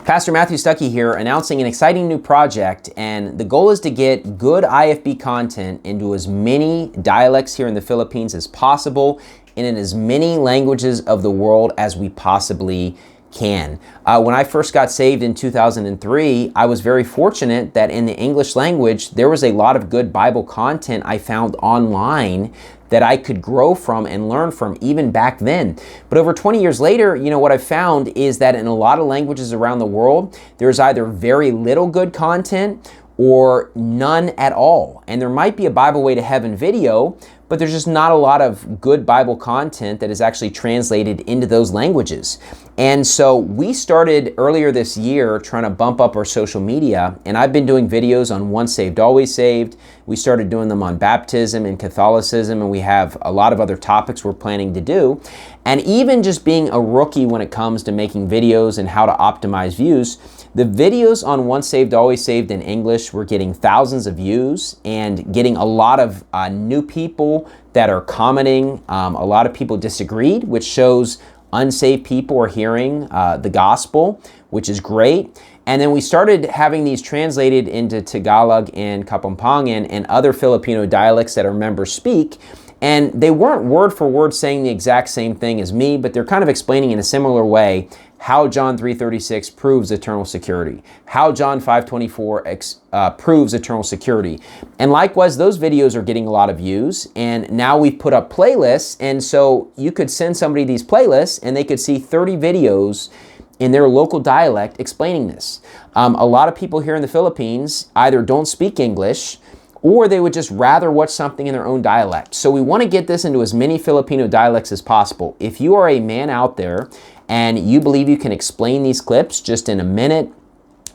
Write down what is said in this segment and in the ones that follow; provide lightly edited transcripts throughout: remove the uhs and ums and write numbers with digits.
Pastor Matthew Stuckey here, announcing an exciting new project, and the goal is to get good IFB content into as many dialects here in the Philippines as possible and in as many languages of the world as we possibly can. When I first got saved in 2003, I was very fortunate that in the English language, there was a lot of good Bible content I found online that I could grow from and learn from even back then. But over 20 years later, what I've found is that in a lot of languages around the world, there's either very little good content or none at all. And there might be a Bible Way to Heaven video, but there's just not a lot of good Bible content that is actually translated into those languages. And so we started earlier this year trying to bump up our social media, and I've been doing videos on Once Saved, Always Saved. We started doing them on baptism and Catholicism, and we have a lot of other topics we're planning to do. And even just being a rookie when it comes to making videos and how to optimize views, the videos on Once Saved, Always Saved in English were getting thousands of views and getting a lot of new people that are commenting. A lot of people disagreed, which shows unsaved people are hearing the gospel, which is great. And then we started having these translated into Tagalog and Kapampangan and other Filipino dialects that our members speak. And they weren't word for word saying the exact same thing as me, but they're kind of explaining in a similar way how John 3:36 proves eternal security, how John 5:24 proves eternal security. And likewise, those videos are getting a lot of views, and now we've put up playlists, and so you could send somebody these playlists and they could see 30 videos in their local dialect explaining this. A lot of people here in the Philippines either don't speak English or they would just rather watch something in their own dialect. So we want to get this into as many Filipino dialects as possible. If you are a man out there and you believe you can explain these clips just in a minute,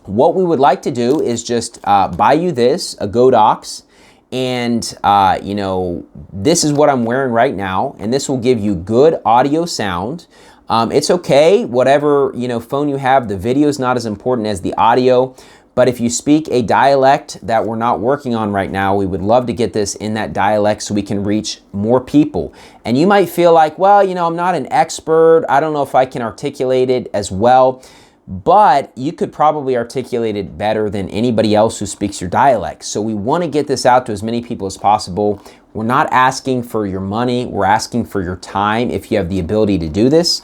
what we would like to do is just buy you this, a Godox, and this is what I'm wearing right now, and this will give you good audio sound. It's okay, whatever phone you have, the video is not as important as the audio. But if you speak a dialect that we're not working on right now, we would love to get this in that dialect so we can reach more people. And you might feel like, well, I'm not an expert. I don't know if I can articulate it as well. But you could probably articulate it better than anybody else who speaks your dialect. So we want to get this out to as many people as possible. We're not asking for your money. We're asking for your time if you have the ability to do this.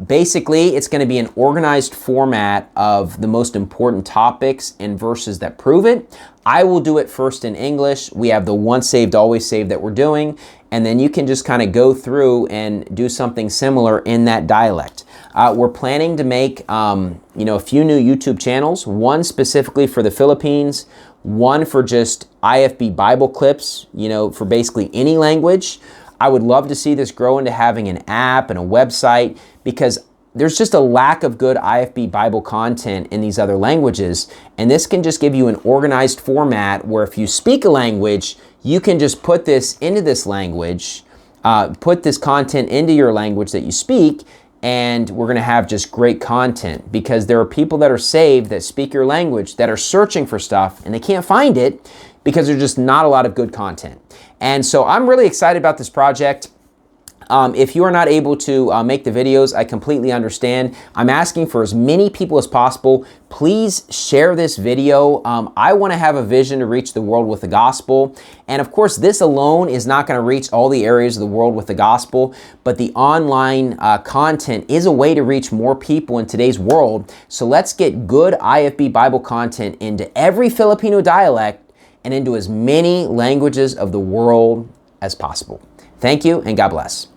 Basically, it's going to be an organized format of the most important topics and verses that prove it. I will do it first in English. We have the Once Saved, Always Saved that we're doing. And then you can just kind of go through and do something similar in that dialect. We're planning to make a few new YouTube channels, one specifically for the Philippines, one for just IFB Bible clips, for basically any language. I would love to see this grow into having an app and a website, because there's just a lack of good IFB Bible content in these other languages. And this can just give you an organized format where if you speak a language, you can just put this into this language, put this content into your language that you speak, and we're going to have just great content, because there are people that are saved that speak your language that are searching for stuff and they can't find it because there's just not a lot of good content. And so I'm really excited about this project. If you are not able to make the videos, I completely understand. I'm asking for as many people as possible. Please share this video. I want to have a vision to reach the world with the gospel. And of course, this alone is not going to reach all the areas of the world with the gospel, but the online content is a way to reach more people in today's world. So let's get good IFB Bible content into every Filipino dialect and into as many languages of the world as possible. Thank you, and God bless.